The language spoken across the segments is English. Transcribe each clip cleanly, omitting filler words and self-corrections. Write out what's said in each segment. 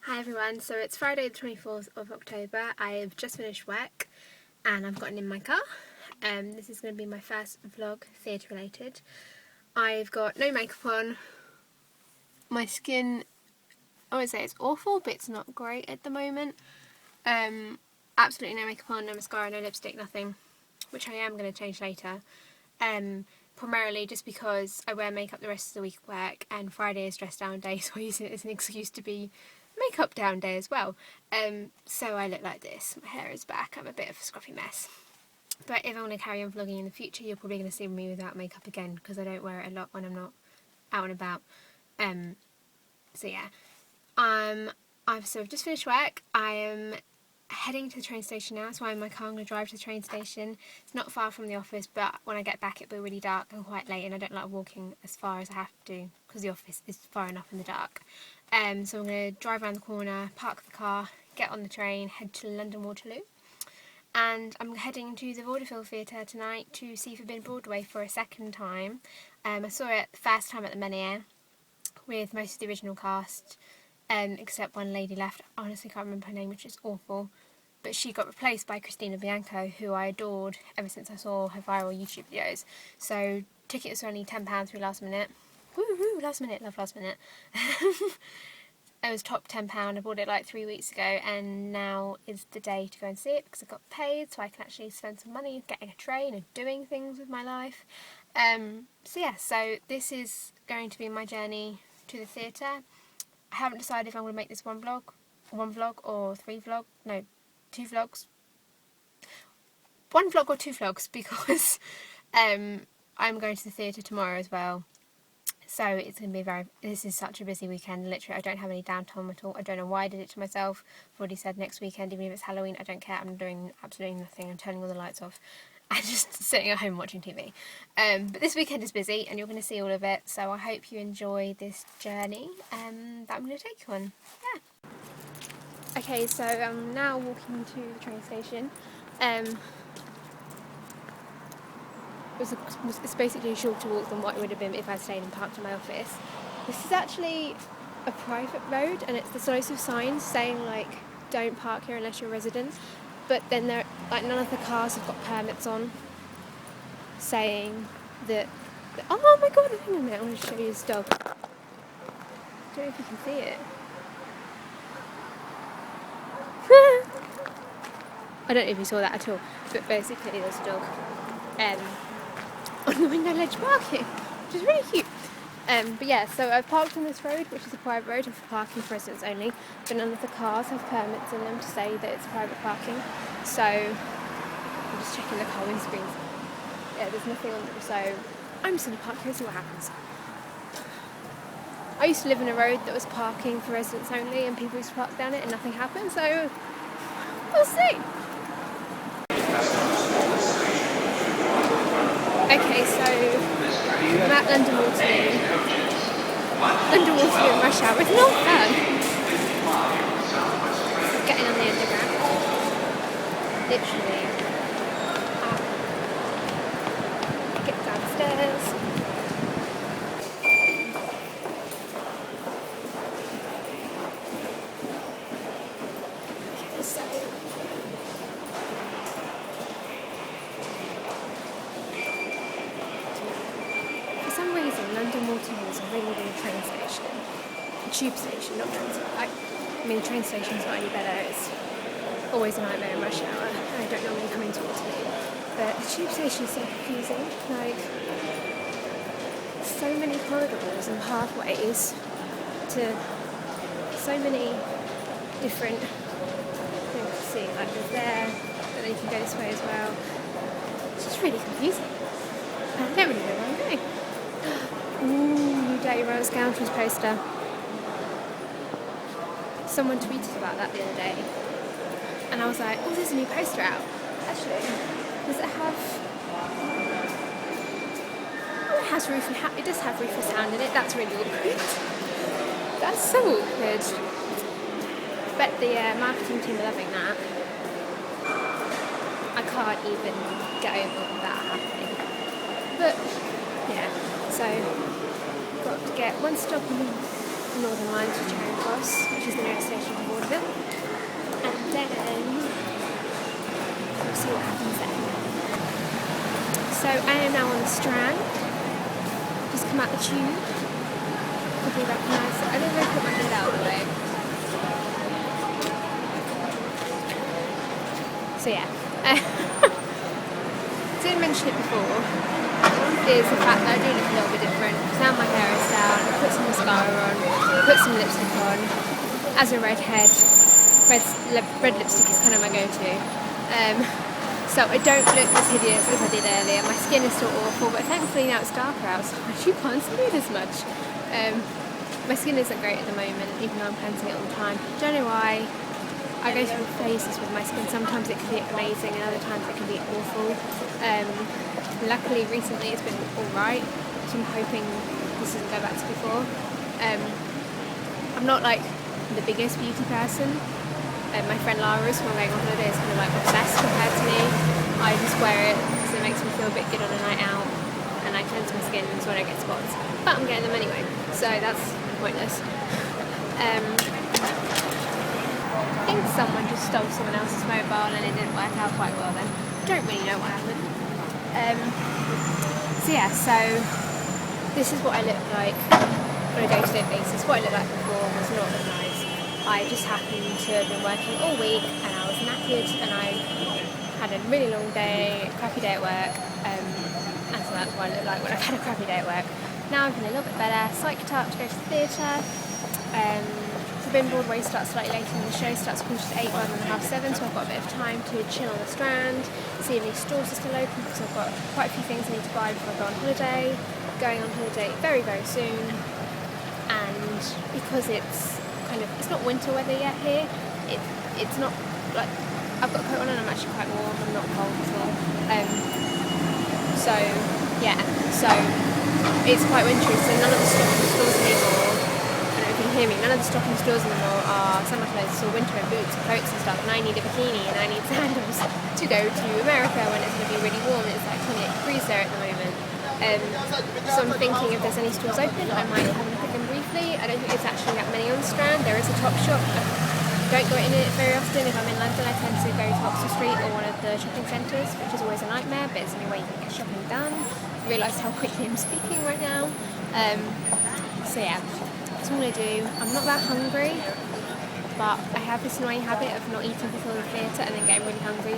Hi everyone, so it's Friday the 24th of October. I have just finished work and I've gotten in my car. This is going to be my first vlog, theatre related. I've got no makeup on. My skin, I won't say it's awful, but it's not great at the moment. Absolutely no makeup on, no mascara, no lipstick, nothing, which I am going to change later. Primarily just because I wear makeup the rest of the week at work and Friday is dress down day, so I use it as an excuse to be makeup down day as well. So I look like this. My hair is back. I'm a bit of a scruffy mess. But if I want to carry on vlogging in the future, you're probably going to see me without makeup again because I don't wear it a lot when I'm not out and about. So yeah. I've just finished work. I am heading to the train station now, so I'm in my car. I'm going to drive to the train station. It's not far from the office, but when I get back it'll be really dark and quite late, and I don't like walking as far as I have to because the office is far enough in the dark. So I'm going to drive around the corner, park the car, get on the train, head to London Waterloo. And I'm heading to the Vaudeville Theatre tonight to see Forbidden Broadway for a second time. I saw it the first time at the Menhir with most of the original cast, except one lady left. I honestly can't remember her name, which is awful. But she got replaced by Christina Bianco, who I adored ever since I saw her viral YouTube videos. So tickets were only £10 through last minute. Woo, last minute, love last minute. It was top £10. I bought it like 3 weeks ago, and now is the day to go and see it because I got paid, so I can actually spend some money getting a train and doing things with my life. So this is going to be my journey to the theatre. I haven't decided if I'm going to make this one vlog or two vlogs. One vlog or two vlogs because I'm going to the theatre tomorrow as well. So it's going to be this is such a busy weekend. Literally, I don't have any downtime at all. I don't know why I did it to myself. I've already said next weekend, even if it's Halloween, I don't care. I'm doing absolutely nothing. I'm turning all the lights off and just sitting at home watching TV. But this weekend is busy and you're going to see all of it. So I hope you enjoy this journey that I'm going to take you on. Yeah. Okay, so I'm now walking to the train station. It's basically a shorter walk than what it would have been if I stayed and parked in my office. This is actually a private road, and there's loads of signs saying like don't park here unless you're a resident, but then none of the cars have got permits on saying that oh my god, hang on a minute, I want to show you this dog. I don't know if you can see it. I don't know if you saw that at all, but basically there's a dog on the window ledge barking, which is really cute. But yeah, so I've parked on this road, which is a private road and for parking for residents only, but none of the cars have permits in them to say that it's private parking. So I'm just checking the car windscreens. Yeah, there's nothing on them, so I'm just going to park here and see what happens. I used to live in a road that was parking for residents only and people used to park down it and nothing happened, so we'll see. Okay, so I'm at London Waterloo. London Waterloo in rush hour. It's not fun. Getting on the underground. Literally. Get downstairs. Okay, so for some reason, London Waterloo is a really big train station. A tube station, not train station. The train station's not any better. It's always a nightmare in rush hour. I don't normally come into Waterloo. But the tube station is so confusing. Like, so many corridors and pathways to so many different things to see. Like, there's there, but then you can go this way as well. It's just really confusing. I don't really know where I'm going. Ooh, you dirty royal scoundrels poster. Someone tweeted about that the other day, and I was like, oh, there's a new poster out. Actually, does it have... Oh, it does have Rufus Sound in it. That's really awkward. That's so awkward. Bet the marketing team are loving that. I can't even get over that happening. But, yeah, so got to get one stop on the Northern Line to Charing Cross, which is the nearest station One sec. So I am now on the Strand. Just come out the tube. Probably recognise it. I don't know if I put my hand out of the way. So yeah. Didn't mention it before. Is the fact that I do look a little bit different. Now my hair is down. I put some mascara on. Put some lipstick on. As a redhead, red lipstick is kind of my go-to. So I don't look as hideous as I did earlier. My skin is still awful, but thankfully now it's darker outside. You can't see it as much. My skin isn't great at the moment, even though I'm cleansing it all the time. Don't know why. I go through phases with my skin. Sometimes it can be amazing, and other times it can be awful. Luckily, recently it's been alright, so I'm hoping this doesn't go back to before. I'm not like the biggest beauty person. My friend Lara's, when I'm going on holiday, is kind of like obsessed compared to me. I just wear it because it makes me feel a bit good on a night out, and I cleanse my skin so I don't get spots. But I'm getting them anyway, so that's pointless. I think someone just stole someone else's mobile and it didn't work out quite well then. Don't really know what happened. So yeah, so this is what I look like on a day-to-day basis. What I looked like before was not as nice. I just happened to have been working all week and I was knackered and I had a really long day, crappy day at work, and so that's what I look like when I've had a crappy day at work. Now I'm feeling a little bit better, psyched up to go to the theatre. Forbidden Broadway starts slightly later than the show, starts 8:15 rather than 7:30, so I've got a bit of time to chill on the Strand, see if any stores are still open because I've got quite a few things I need to buy before I go on holiday. Going on holiday very, very soon, and because it's not winter weather yet here, it's not like, I've got a coat on and I'm actually quite warm, I'm not cold at all. So yeah, so it's quite wintry, so none of the stock in the stores anymore, I don't know if you can hear me, none of the stock in the stores anymore are summer clothes or winter boots and coats and stuff, and I need a bikini and I need sandals to go to America when it's going to be really warm. It's like 28 degrees there at the moment. So I'm thinking if there's any stores open, I might have a look at them briefly. I don't think there's actually that many on the Strand. There is a Topshop. I don't go in it very often. If I'm in London, I tend to go to Oxford Street or one of the shopping centres, which is always a nightmare, but it's the only way you can get shopping done. I realise how quickly I'm speaking right now. So yeah, that's what I'm going to do. I'm not that hungry, but I have this annoying habit of not eating before the theatre and then getting really hungry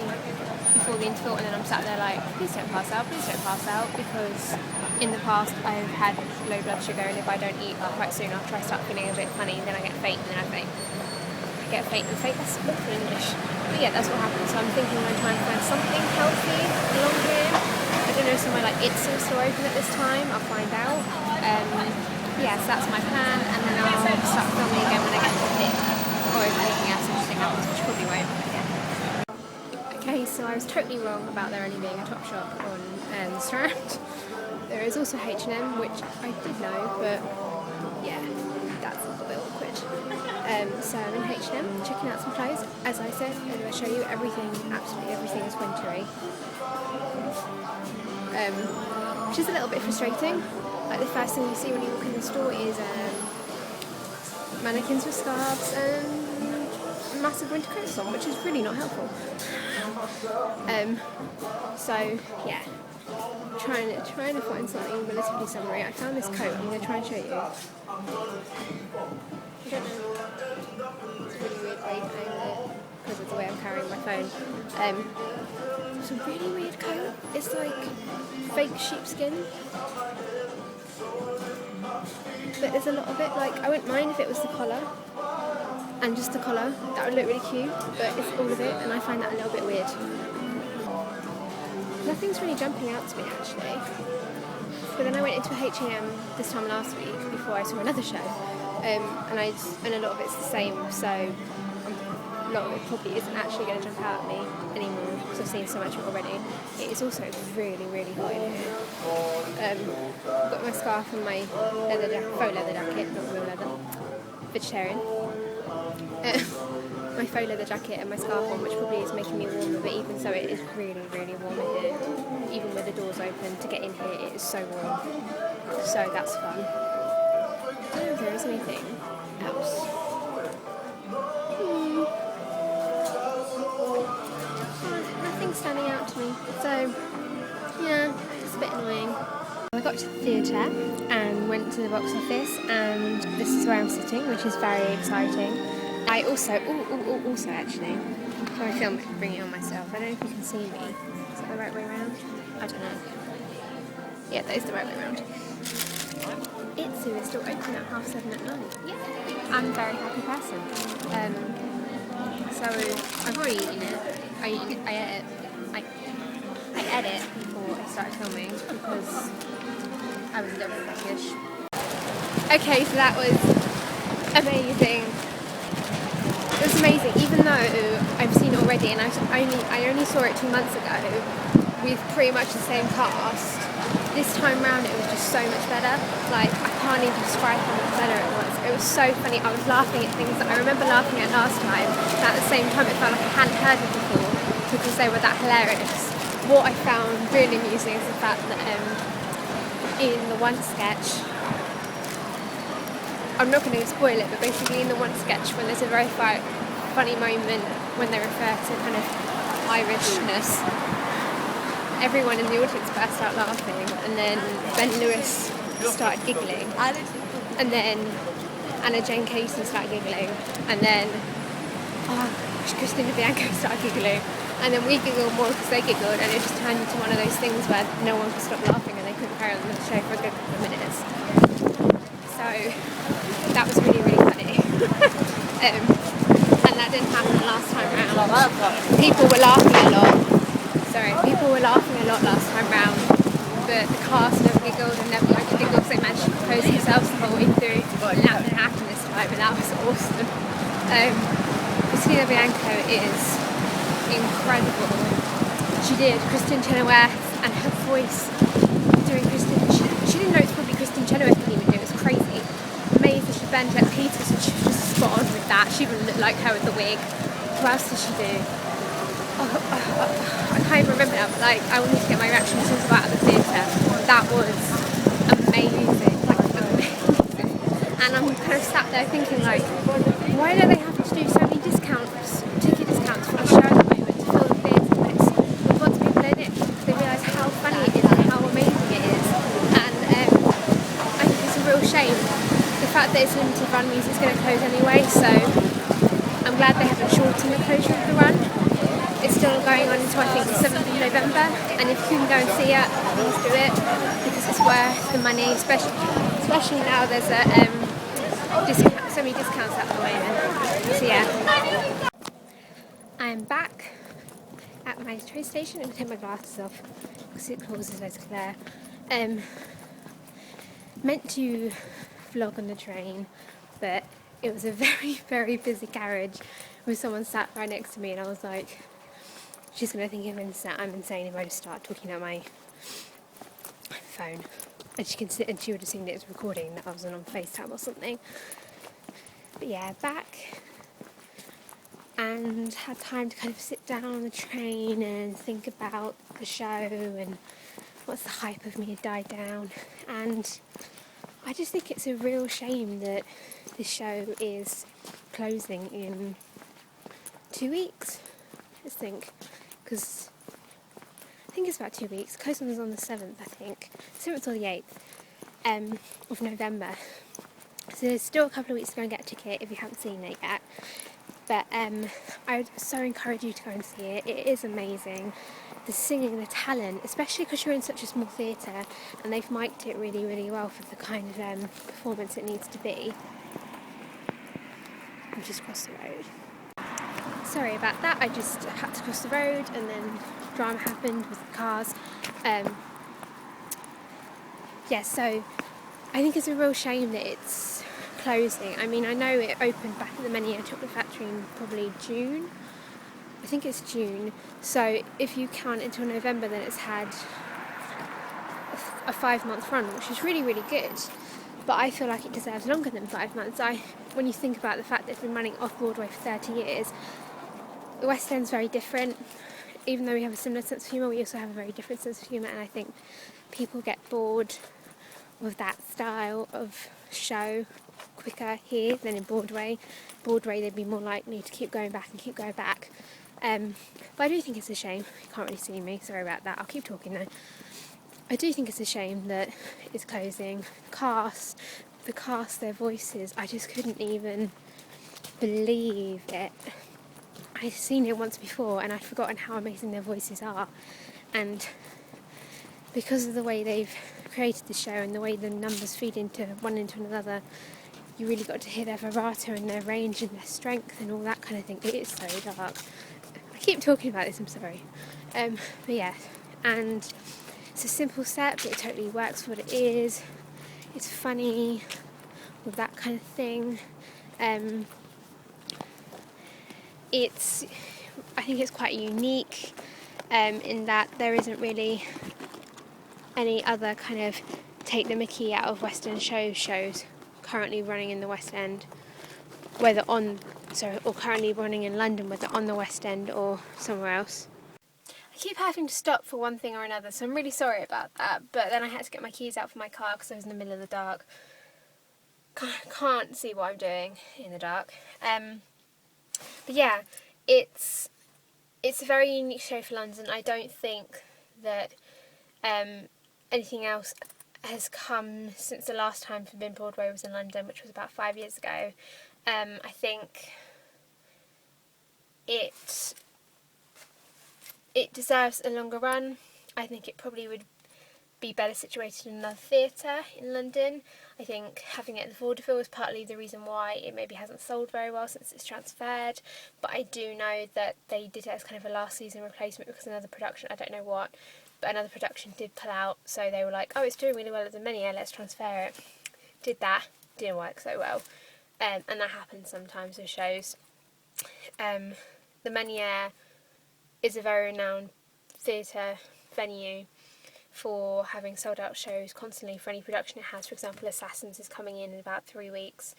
before the interval, and then I'm sat there like, please don't pass out, because in the past I've had low blood sugar, and if I don't eat quite soon after I start feeling a bit funny, then I get faint, and then I faint. That's awful English. But yeah, that's what happens. So I'm thinking I'm trying to find something healthy along here. I don't know if somewhere like It's still open at this time, I'll find out. Yeah, so that's my plan, and then I'll start filming again when I get to the pit, or if anything else interesting happens, which probably won't. Okay, so I was totally wrong about there only being a Topshop on the Strand. There is also H&M, which I did know, but yeah, that's a little bit awkward. So I'm in H&M, checking out some clothes. As I said, I'm going to show you everything, absolutely everything is wintry. Which is a little bit frustrating. Like the first thing you see when you walk in the store is mannequins with scarves and massive winter coats on, which is really not helpful. So yeah, trying to find something relatively summery. I found this coat. I'm going to try and show you. I don't know. It's a really weird way to angle it because of the way I'm carrying my phone. It's a really weird coat. It's like fake sheepskin. But there's a lot of it, like, I wouldn't mind if it was the collar, and just the collar, that would look really cute, but it's all of it, and I find that a little bit weird. Nothing's really jumping out to me, actually. But then I went into a H&M this time last week, before I saw another show, and a lot of it's the same, so a lot of it probably isn't actually going to jump out at me anymore, because I've seen so much of it already. It is also really, really hot in here. I've got my scarf and my faux leather jacket, not real leather, vegetarian. My faux leather jacket and my scarf on, which probably is making me warmer, but even so it is really, really warm in here. Even with the doors open, to get in here it is so warm. So that's fun. I don't know if there is anything else. Nothing standing out to me Theatre and went to the box office, and this is where I'm sitting, which is very exciting. I also actually, so I film it, bring it on myself. I don't know if you can see me. Is that the right way around? I don't know. Yeah, that is the right way around. It's soon still open at 7:30 at night. Yeah, I'm a very happy person. So I've already eaten it. I edit before I start filming because I was a little bit peckish. Okay, so that was amazing. It was amazing, even though I've seen it already, and I only saw it 2 months ago with pretty much the same cast. This time round it was just so much better. Like, I can't even describe how much better it was. It was so funny. I was laughing at things that I remember laughing at last time, and at the same time it felt like I hadn't heard them before because they were that hilarious. What I found really amusing is the fact that in the one sketch, I'm not going to spoil it, but basically in the one sketch when there's a very funny moment when they refer to kind of Irishness, everyone in the audience burst out laughing, and then Ben Lewis started giggling, and then Anna Jane Casey started giggling, and then Christina Bianco started giggling, and then we giggled more because they giggled, and it just turned into one of those things where no one could stop laughing and they couldn't carry on the show for a good couple of minutes. So that was really, really funny. And that didn't happen last time round. People were laughing a lot. Last time round, but the cast never giggled and never liked to giggle because they managed to compose themselves the whole way through, and that didn't happen this time, and that was awesome. Christina Bianco is incredible. She did Kristen Chenoweth, and her voice doing Kristen, she didn't know it's probably Kristen Chenoweth didn't even do it. It was crazy. Amazing. She Bernadette Peters, and she was just spot on with that. She even looked like her with the wig. Who else did she do? I can't even remember now, but like, I will need to get my reaction as soon as I got out of the theatre. That was amazing, like amazing. And I'm kind of sat there thinking like, why do they have to do so many ticket discounts for the show at the moment to fill the theatre when it's with lots of people in it? They realise how funny it is and how amazing it is. And I think it's a real shame. The fact that it's limited run means it's going to close anyway, so I'm glad they haven't shortened the closure of the run. It's still going on until I think the 7th of November, and if you can go and see it, please do it, because it's worth the money, especially now there's so many discounts at the moment. So yeah. I'm back at my train station. I'm going to take my glasses off because it causes loads of glare. Meant to vlog on the train, but it was a very, very busy carriage with someone sat right next to me, and I was like, she's going to think I'm insane if I just start talking on my phone. And she would have seen it as recording that I was on FaceTime or something. But yeah, back, and had time to kind of sit down on the train and think about the show and what's the hype of me had died down. And I just think it's a real shame that this show is closing in 2 weeks, I think, because I think it's about 2 weeks. Closing was on the 7th, I think, 7th or the 8th of November. So there's still a couple of weeks to go and get a ticket if you haven't seen it yet. But I would so encourage you to go and see it. It is amazing. The singing, the talent, especially because you're in such a small theatre, and they've mic'd it really, really well for the kind of performance it needs to be. I just crossed the road. Sorry about that, I just had to cross the road and then drama happened with the cars. So I think it's a real shame that it's closing. I mean, I know it opened back at the Mania Chocolate Factory in probably June. I think it's June. So if you count until November, then it's had a 5-month run, which is really, really good. But I feel like it deserves longer than 5 months. When you think about the fact that it's been running off Broadway for 30 years, the West End's very different. Even though we have a similar sense of humour, we also have a very different sense of humour, and I think people get bored with that style of show quicker here than in Broadway. Broadway, they'd be more likely to keep going back and keep going back. But I do think it's a shame. You can't really see me, sorry about that. I'll keep talking though. I do think it's a shame that it's closing. The cast, their voices, I just couldn't even believe it. I'd seen it once before and I'd forgotten how amazing their voices are, and because of the way they've created the show and the way the numbers feed into one into another, you really got to hear their vibrato and their range and their strength and all that kind of thing. It is so dark. I keep talking about this, I'm sorry. But yeah, and it's a simple set, but it totally works for what it is. It's funny with that kind of thing. I think it's quite unique in that there isn't really any other kind of take the mickey out of West End shows currently running in the West End, or currently running in London, whether on the West End or somewhere else. I keep having to stop for one thing or another, so I'm really sorry about that, but then I had to get my keys out for my car because I was in the middle of the dark. Can't see what I'm doing in the dark. But yeah, it's a very unique show for London. I don't think that anything else has come since the last time Forbidden Broadway was in London, which was about 5 years ago. I think it deserves a longer run. I think it probably would be better situated in another theatre in London. I think having it at the Vaudeville is partly the reason why it maybe hasn't sold very well since it's transferred, but I do know that they did it as kind of a last season replacement because another production, I don't know what, but another production did pull out, so they were like, oh, it's doing really well at the Meniere, let's transfer it. Did that, didn't work so well, and that happens sometimes with shows. The Meniere is a very renowned theatre venue for having sold out shows constantly for any production it has. For example, Assassins is coming in about 3 weeks,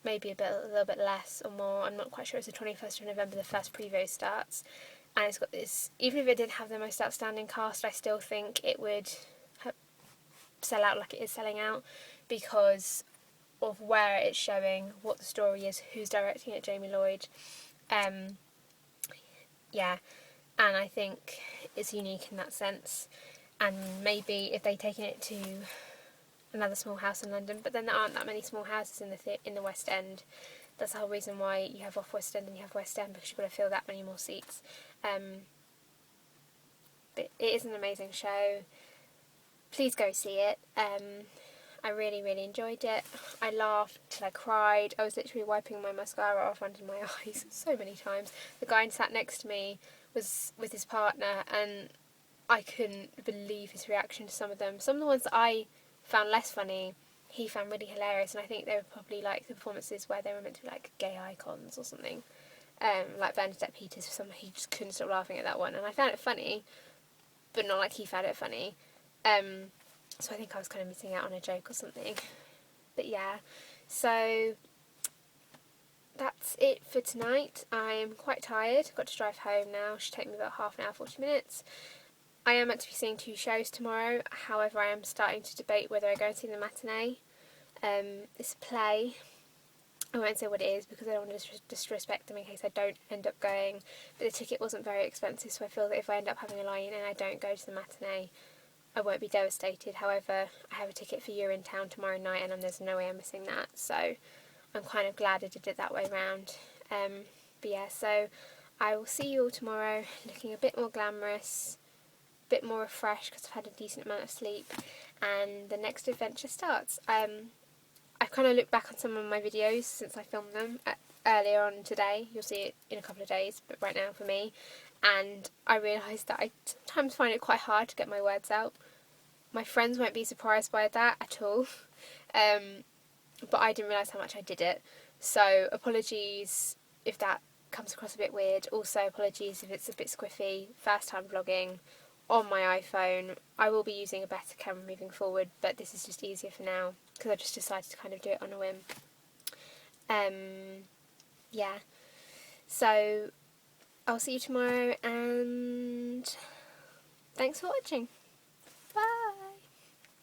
maybe a little bit less or more, I'm not quite sure. It's the 21st of November, the first preview starts, and it's got this, even if it didn't have the most outstanding cast, I still think it would sell out like it is selling out because of where it's showing, what the story is, who's directing it, Jamie Lloyd. Yeah, and I think it's unique in that sense, and maybe if they'd taken it to another small house in London, but then there aren't that many small houses in the West End. That's the whole reason why you have off West End and you have West End, because you've got to fill that many more seats. But it is an amazing show. Please go see it. I really, really enjoyed it. I laughed till I cried. I was literally wiping my mascara off under my eyes so many times. The guy sat next to me was with his partner, and I couldn't believe his reaction to some of them. Some of the ones that I found less funny, he found really hilarious, and I think they were probably like the performances where they were meant to be like gay icons or something. Like Bernadette Peters, for some, he just couldn't stop laughing at that one, and I found it funny, but not like he found it funny. So I think I was kind of missing out on a joke or something. But yeah, so that's it for tonight. I am quite tired. I've got to drive home now. It should take me about half an hour, 40 minutes. I am meant to be seeing 2 shows tomorrow. However, I am starting to debate whether I go and see the matinee. It's a play. I won't say what it is because I don't want to disrespect them in case I don't end up going. But the ticket wasn't very expensive, so I feel that if I end up having a lie-in and I don't go to the matinee, I won't be devastated. However, I have a ticket for You're in Town tomorrow night, and there's no way I'm missing that. So I'm kind of glad I did it that way round. But yeah, so I will see you all tomorrow, looking a bit more glamorous, a bit more refreshed because I've had a decent amount of sleep, and the next adventure starts. I've kind of looked back on some of my videos since I filmed them earlier on today. You'll see it in a couple of days, but right now for me. And I realised that I sometimes find it quite hard to get my words out. My friends won't be surprised by that at all. But I didn't realise how much I did it. So apologies if that comes across a bit weird. Also apologies if it's a bit squiffy. First time vlogging on my iPhone. I will be using a better camera moving forward, but this is just easier for now because I just decided to kind of do it on a whim. Yeah. So I'll see you tomorrow, and thanks for watching.